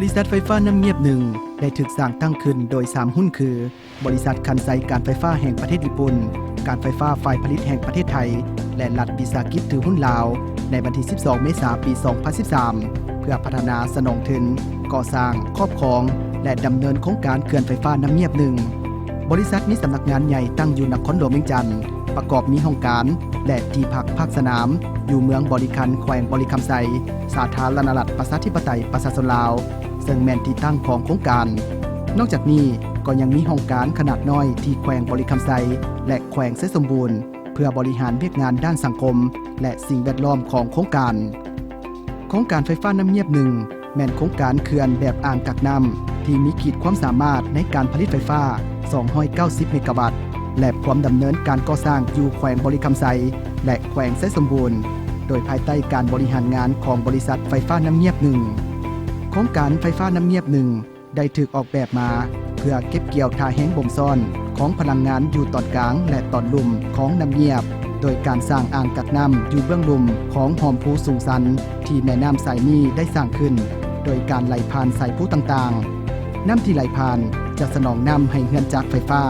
ริษัทไฟฟ้าน้ำเงียบหนึ่งได้ถูกสร้างตั้งขึ้นโดย3หุ้นคือบริษัทคันไซการไฟฟ้าแห่งประเทศญี่ปุ่นการไฟฟ้าฝ่ายผลิตแห่งประเทศไทยและรัฐวิสาหกิจถือหุ้นลาวในวันที่12 เมษายน ปี 2013 เพื่อพัฒนาสนองทุนก่อสร้างครอบครองและดำเนินโครงการเขื่อนไฟฟ้าน้ำเงียบหนึ่งบริษัทมีสำนักงานใหญ่ตั้งอยู่นครหลวงเวียงจันทน์ประกอบมีห้องการและที่พักภาคสนามอยู่เมืองบริคันแขวงบริคำไซสาธารณรัฐประชาธิปไตยประชาชนลาวซึ่งแม่นที่ตั้งของโครงการนอกจากนี้ก็ยังมีห้องการขนาดน้อยที่แขวงบริคำไซและแขวงเสสมบูรณ์เพื่อบริหารเวียกงานด้านสังคมและสิ่งแวดล้อมของโครงการไฟฟ้าน้ำเงียบหนึ่งแม่นโครงการเขื่อนแบบอ่างกักน้ำที่มีขีดความสามารถในการผลิตไฟฟ้า290 เมกะวัตต์และพร้อมดำเนินการก่อสร้างอยู่แขวงบริคำไซและแขวงเสสมบูรณ์โดยภายใต้การบริหารงานของบริษัทไฟฟ้าน้ำเงียบหนึ่งโครงการไฟฟ้าน้ำเงียบหนึ่งได้ถูกออกแบบมาเพื่อเก็บเกี่ยวท่าแห้งบ่มซ่อนของพลังงานอยู่ตอนกลางและตอนลุ่มของน้ำเงียบโดยการสร้างอ่างกักน้ำอยู่เบื้องลุ่มของหอมภูสูงสันที่แม่น้ำสายนี้ได้สร้างขึ้นโดยการไหลผ่านสายภูต่างๆน้ำที่ไหลผ่านจะสนองน้ำให้เฮือนจักรไฟฟ้า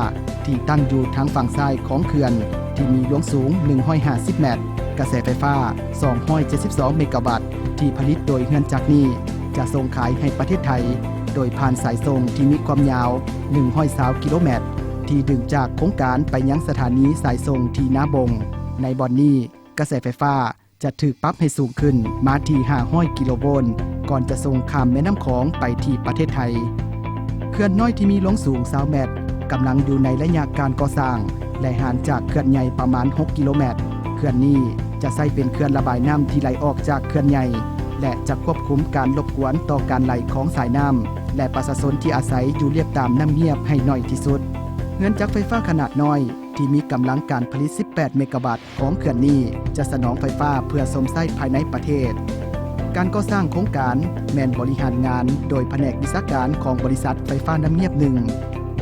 ที่ตั้งอยู่ทางฝั่งซ้ายของเขื่อนที่มีหลวงสูง150 เมตรกระแสไฟฟ้า272 เมกะวัตต์ที่ผลิตโดยเฮือนจักรนี้จะส่งขายให้ประเทศไทยโดยผ่านสายส่งที่มีความยาว120 กิโลเมตรที่ดึงจากโครงการไปยังสถานีสายส่งที่นาบงในบ่อนนี้กระแสไฟฟ้าจะถูกปรับให้สูงขึ้นมาที่500 กิโลโวลต์ก่อนจะส่งข้ามแม่น้ำของไปที่ประเทศไทยเขื่อนน้อยที่มีหลวงสูง20 เมตรกำลังอยู่ในระยะการก่อสร้างและห่างจากเขื่อนใหญ่ประมาณ6 กิโลเมตรเขื่อนนี้จะใช้เป็นเขื่อนระบายน้ำที่ไหลออกจากเขื่อนใหญ่และจะควบคุมการรบกวนต่อการไหลของสายน้ำและประชาชนที่อาศัยอยู่เรียบตามน้ำเงียบให้น้อยที่สุดเฮือนจักรไฟฟ้าขนาดน้อยที่มีกำลังการผลิต18 เมกะวัตต์ของเขื่อนนี้จะสนองไฟฟ้าเพื่อสมใช้ภายในประเทศการก่อสร้างโครงการแม่นบริหารงานโดยแผนกวิชาการของบริษัทไฟฟ้าน้ำเงียบหนึ่ง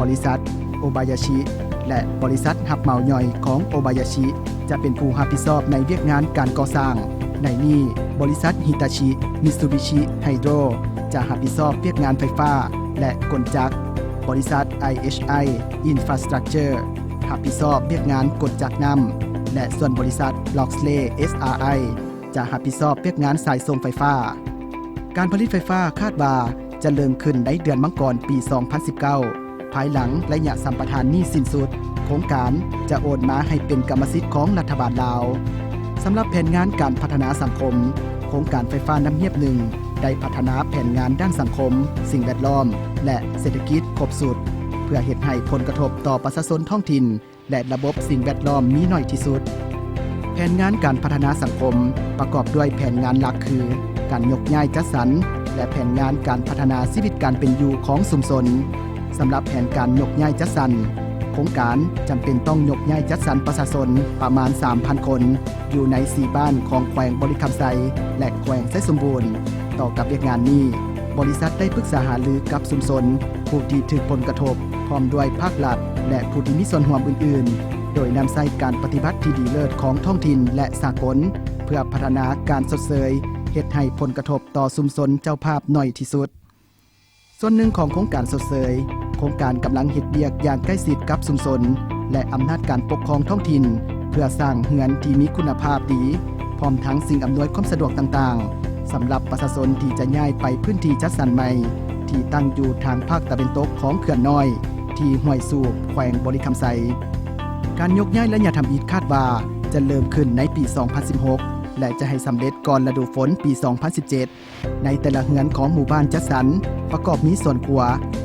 บริษัทโอบายาชิและบริษัทหับเหมาย่อยของโอบายาชิจะเป็นผู้รับผิดชอบในเวียกงานการก่อสร้างในนี้บริษัทฮิตาชิมิตซูบิชิไฮโดรจะรับผิดชอบเวียกงานไฟฟ้าและกลจักรบริษัท IHI Infrastructure รับผิดชอบเวียกงานกลจักรน้ำและส่วนบริษัท Loxley SRI จะรับผิดชอบเวียกงานสายส่งไฟฟ้าการผลิตไฟฟ้าคาดว่าจะเริ่มขึ้นในเดือนมังกรปี 2019 ภายหลังระยะสัมปทานนี้สิ้นสุดโครงการจะโอนมาให้เป็นกรรมสิทธิ์ของรัฐบาลลาวสำหรับแผนงานการพัฒนาสังคมโครงการไฟฟ้าน้ำเงียบหนึ่งได้พัฒนาแผนงานด้านสังคมสิ่งแวดล้อมและเศรษฐกิจครบสุดเพื่อเฮ็ดให้ผลกระทบต่อประชาชนท้องถิ่นและระบบสิ่งแวดล้อมมีน้อยที่สุดแผนงานการพัฒนาสังคมประกอบด้วยแผนงานหลักคือการยกย้ายจัดสรรและแผนงานการพัฒนาชีวิตการเป็นอยู่ของชุมชนสำหรับแผนการยกย้ายจัดสรรโครงการจำเป็นต้องยกย้ายจัดสรรประชาชนประมาณ 3,000 คนอยู่ใน4บ้านของแขวงบริคำไซและแขวงไซสมบูรณ์ต่อกับเวียกงานนี้บริษัทได้ปรึกษาหารือกับชุมชนผู้ที่ถูกผลกระทบพร้อมด้วยภาครัฐและผู้ที่มีส่วนร่วมอื่นๆโดยนำใช้การปฏิบัติที่ดีเลิศของท้องถิ่นและสากลเพื่อพัฒนาการชดเชยเฮ็ดให้ผลกระทบต่อชุมชนเจ้าภาพน้อยที่สุดส่วนหนึ่งของโครงการชดเชยโครงการกำลังเฮ็ดเวียกอย่างใกล้ชิดกับชุมชนและอำนาจการปกครองท้องถิ่นเพื่อสร้างเรือนที่มีคุณภาพดีพร้อมทั้งสิ่งอำนวยความสะดวกต่างๆสำหรับประชาชนที่จะย้ายไปพื้นที่จัดสรรใหม่ที่ตั้งอยู่ทางภาคตะวันตกของเขื่อนน้อยที่ห้วยสูบแขวงบริคำไซการยกย้ายและอย่าทำอิฐคาดว่าจะเริ่มขึ้นในปี 2016 และจะให้สำเร็จก่อนฤดูฝนปี 2017 ในแต่ละเรือนของหมู่บ้านจัดสรรประกอบมีส่วนครัว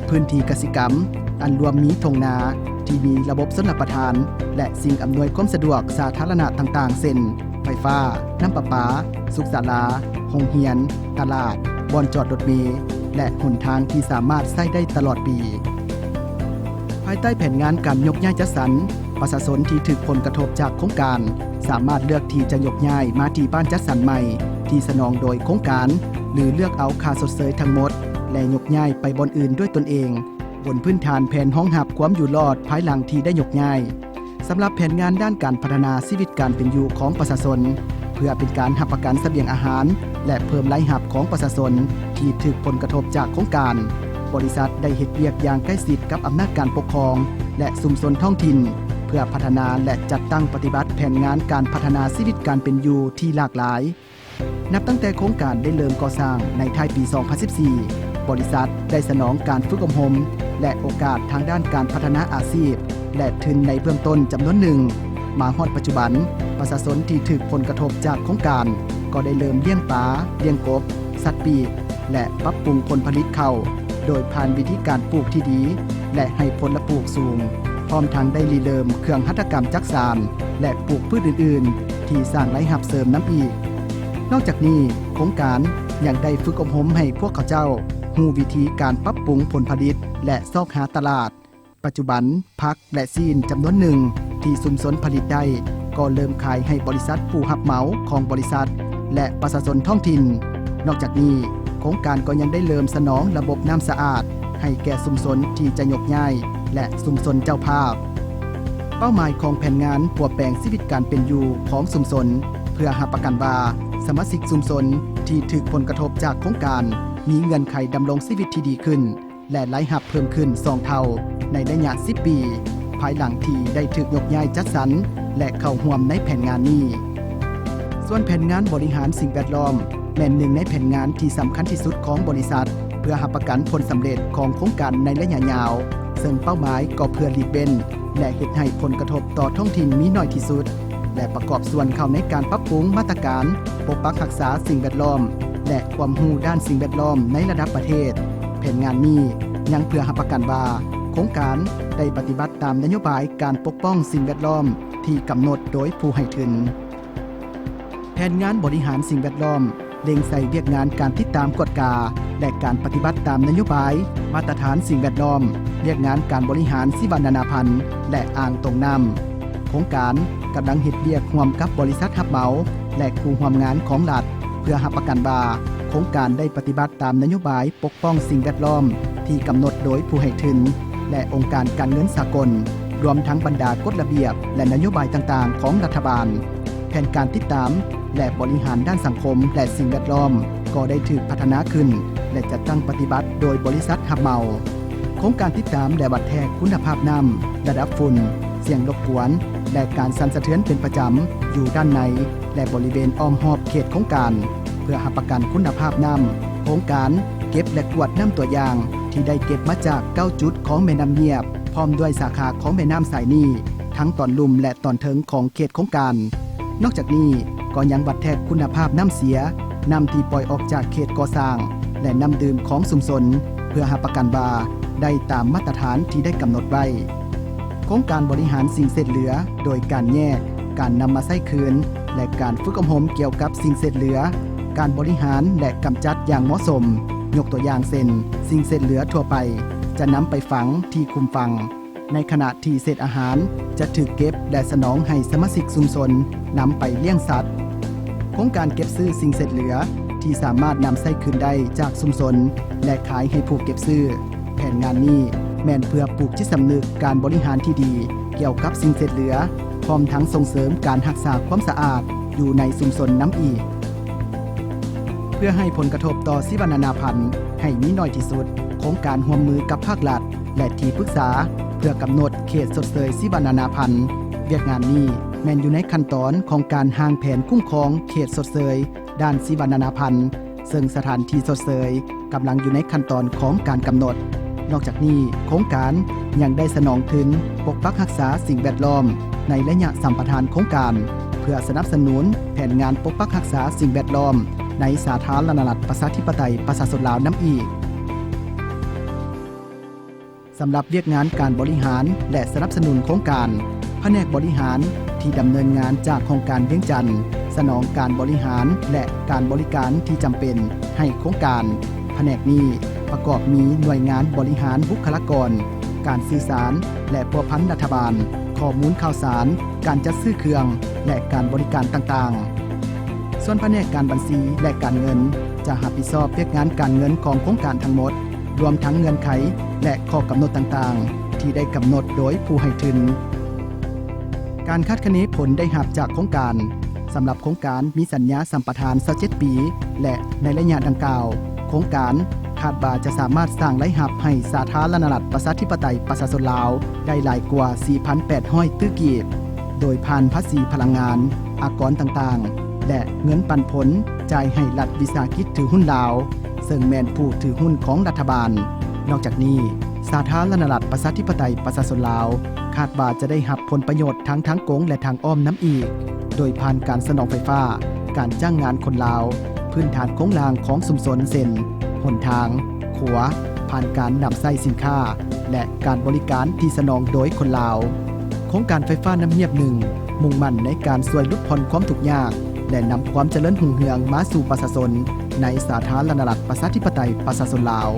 พื้นที่กสิกรรมอันรวมมีทงนาที่มีระบบชลประทานและสิ่งอำนวยความสะดวกสาธารณะต่างๆเช่นไฟฟ้าน้ำประปาสุขศาลาโรงเรียนตลาดบ่อนจอดรถเมล์และหนทางที่สามารถใช้ได้ตลอดปีภายใต้แผนงานการยกย้ายจัดสรรประชาชนที่ถูกผลกระทบจากโครงการสามารถเลือกที่จะยกย้ายมาที่บ้านจัดสรรใหม่ที่สนองโดยโครงการหรือเลือกเอาค่าชดเชยทั้งหมดและยกย้ายไปบ่อนอื่นด้วยตนเองบนพื้นฐานแผนรองรับความอยู่รอดภายหลังที่ได้ยกย้ายสำหรับแผนงานด้านการพัฒนาชีวิตการเป็นอยู่ของประชาชน เพื่อเป็นการรับประกันเสบียงอาหารและเพิ่มรายรับของประชาชนที่ถูกผลกระทบจากโครงการบริษัทได้เฮ็ดเวียกอย่างใกล้ชิดกับอำนาจการปกครองและชุมชนท้องถิ่นเพื่อพัฒนาและจัดตั้งปฏิบัติแผนงานการพัฒนาชีวิตการเป็นอยู่ที่หลากหลายนับตั้งแต่โครงการได้เริ่มก่อสร้างในท้ายปี 2014 บริษัทได้สนองการฝึกอบรมและโอกาสทางด้านการพัฒนาอาชีพและทุนในเบื้องต้นจำนวนหนึ่งมาฮอดปัจจุบันประชาชนที่ถูกผลกระทบจากโครงการก็ได้เริ่มเลี้ยงปลาเลี้ยงกบสัตว์ปีกและปรับปรุงผลผลิตข้าวโดยผ่านวิธีการปลูกที่ดีและให้ผลผลิตสูงพร้อมทั้งได้ริเริ่มเครื่องหัตถกรรมจักสานและปลูกพืชอื่นๆที่สร้างรายรับเสริมน้ำอีกนอกจากนี้โครงการยังได้ฝึกอบรมให้พวกเขาเจ้ารู้วิธีการปรับปรุงผลผลิตและซอกหาตลาดปัจจุบันผักและซีนจำนวนหนึ่งที่ชุมชนผลิตได้ก็เริ่มขายให้บริษัทผู้รับเหมาของบริษัทและประชาชนท้องถิ่นนอกจากนี้โครงการก็ยังได้เริ่มสนองระบบน้ำสะอาดให้แก่ชุมชนที่จะยกย้ายและชุมชนเจ้าภาพเป้าหมายของแผนงานปรับแปลงชีวิตการเป็นอยู่ของชุมชนเพื่อรับประกันว่าสมาชิกชุมชนที่ถูกผลกระทบจากโครงการมีเงื่อนไขดำรงชีวิตที่ดีขึ้นและรายรับเพิ่มขึ้น2เท่าในระยะ10 ปีภายหลังที่ได้ถูกยกย้ายจัดสรรและเข้าร่วมในแผนงานนี้ส่วนแผนงานบริหารสิ่งแวดล้อมแม่นหนึ่งในแผนงานที่สำคัญที่สุดของบริษัทเพื่อรับประกันผลสำเร็จของโครงการในระยะยาวซึ่งเป้าหมายก็เพื่อหลีกเว้นและเฮ็ดให้ผลกระทบต่อท้องถิ่นมีน้อยที่สุดและประกอบส่วนเข้าในการปรับปรุงมาตรการปกปักรักษาสิ่งแวดล้อมและความรู้ด้านสิ่งแวดล้อมในระดับประเทศแผนงานนี้ยังเพื่อรับประกันว่าโครงการได้ปฏิบัติตามนโยบายการปกป้องสิ่งแวดล้อมที่กำหนดโดยผู้ให้ทุนแผนงานบริหารสิ่งแวดล้อมเล็งใส่เวียกงานการติดตามกฎกาและการปฏิบัติตามนโยบายมาตรฐานสิ่งแวดล้อมเวียกงานการบริหารชีวนานาพันธุ์และอ่างตรงน้ำโครงการกำลังเฮ็ดเวียกร่วมกับบริษัทรับเหมาและผู้ร่วมงานของรัฐเพื่อรับประกันว่าโครงการได้ปฏิบัติตามนโยบายปกป้องสิ่งแวดล้อมที่กำหนดโดยผู้ให้ทุนและองค์การการเงินสากลรวมทั้งบรรดากฎระเบียบและนโยบายต่างๆของรัฐบาลแผนการติดตามและบริหารด้านสังคมและสิ่งแวดล้อมก็ได้ถูกพัฒนาขึ้นและจัดตั้งปฏิบัติโดยบริษัทรับเหมาโครงการติดตามและวัดแทกคุณภาพน้ำระดับฝุ่นเสียงรบกวนและการสั่นสะเทือนเป็นประจำอยู่ด้านในและบริเวณอ้อมรอบเขตโครงการเพื่อรับประกันคุณภาพน้ำโครงการเก็บและกวดน้ำตัวอย่างที่ได้เก็บมาจาก9จุดของแม่น้ำเงียบพร้อมด้วยสาขาของแม่น้ำสายนี้ทั้งตอนลุ่มและตอนเทิงของเขตโครงการนอกจากนี้ก็ยังวัดแทกคุณภาพน้ำเสียน้ำที่ปล่อยออกจากเขตก่อสร้างและน้ำดื่มของชุมชนเพื่อรับประกันว่าได้ตามมาตรฐานที่ได้กำหนดไว้โครงการบริหารสิ่งเศษเหลือโดยการแยกการนำมาใช้คืนและการฝึกอบรมเกี่ยวกับสิ่งเศษเหลือการบริหารและกำจัดอย่างเหมาะสมยกตัวอย่างเช่นสิ่งเศษเหลือทั่วไปจะนำไปฝังที่คุมฝังในขณะที่เศษอาหารจะถูกเก็บและสนองให้สมาชิกชุมชนนำไปเลี้ยงสัตว์โครงการเก็บซื้อสิ่งเศษเหลือที่สามารถนำใช้คืนได้จากชุมชนและขายให้ผู้เก็บซื้อแผนงานนี้แม่นเพื่อปลูกจิตสำนึกการบริหารที่ดีเกี่ยวกับสิ่งเศษเหลือพร้อมทั้งส่งเสริมการรักษาความสะอาดอยู่ในชุมชนน้ำอีกเพื่อให้ผลกระทบต่อชีวนานาพันธุ์ให้มีน้อยที่สุดโครงการร่วมมือกับภาครัฐและที่ปรึกษาเพื่อกำหนดเขตสดเสยชีวนานาพันธุ์เวียกงานนี้แม่นอยู่ในขั้นตอนของการห่างแผนคุ้มครองเขตสดเสยด้านชีวนานาพันธุ์ซึ่งสถานที่สดเสยกำลังอยู่ในขั้นตอนของการกำหนดนอกจากนี้โครงการยังได้สนองถึงปกปักรักษาสิ่งแวดล้อมในระยะสัมปทานโครงการเพื่อสนับสนุนแผนงานปกปักรักษาสิ่งแวดล้อมในสาธารณรัฐประชาธิปไตยประชาชนลาวน้ำอีกสำหรับเวียกงานการบริหารและสนับสนุนโครงการแผนกบริหารที่ดำเนินงานจากโครงการเวียงจันทน์สนองการบริหารและการบริการที่จำเป็นให้โครงการแผนกนี้ประกอบมีหน่วยงานบริหารบุคลากรการสื่อสารและพัวพันรัฐบาลข้อมูลข่าวสารการจัดซื้อเครื่องและการบริการต่างๆส่วนแผนกการบัญชีและการเงินจะรับผิดชอบเวียกงานการเงินของโครงการทั้งหมดรวมทั้งเงื่อนไขและข้อกำหนดต่างๆที่ได้กำหนดโดยผู้ให้ทุนการคาดคะเนผลได้รับจากโครงการ สำหรับโครงการมีสัญญาสัมปทาน27ปีและในระยะดังกล่าวโครงการคาดว่าจะสามารถสร้างรายรับให้สาธารณรัฐประชาธิปไตยประชาชนลาวได้หลายกว่า 4,800 ตื้อกีบโดยผ่านภาษีพลังงานอากรต่างๆและเงินปันผลจ่ายให้รัฐวิสาหกิจถือหุ้นลาวซึ่งแม่นผู้ถือหุ้นของรัฐบาลนอกจากนี้สาธารณรัฐประชาธิปไตยประชาชนลาวคาดว่าจะได้รับผลประโยชน์ทั้งทางกงและทางอ้อมน้ำอีกโดยผ่านการสนองไฟฟ้าการจ้างงานคนลาวพื้นฐานโครงสร้างของชุมชนเช่นหนทางขัวผ่านการนำใช้สินค้าและการบริการที่สนองโดยคนลาวโครงการไฟฟ้าน้ำเงียบหนึ่งมุ่งมั่นในการช่วยลดผ่อนความทุกข์ยากและนำความเจริญรุ่งเรืองมาสู่ประชาชนในสาธารณรัฐประชาธิปไตยประชาชนลาว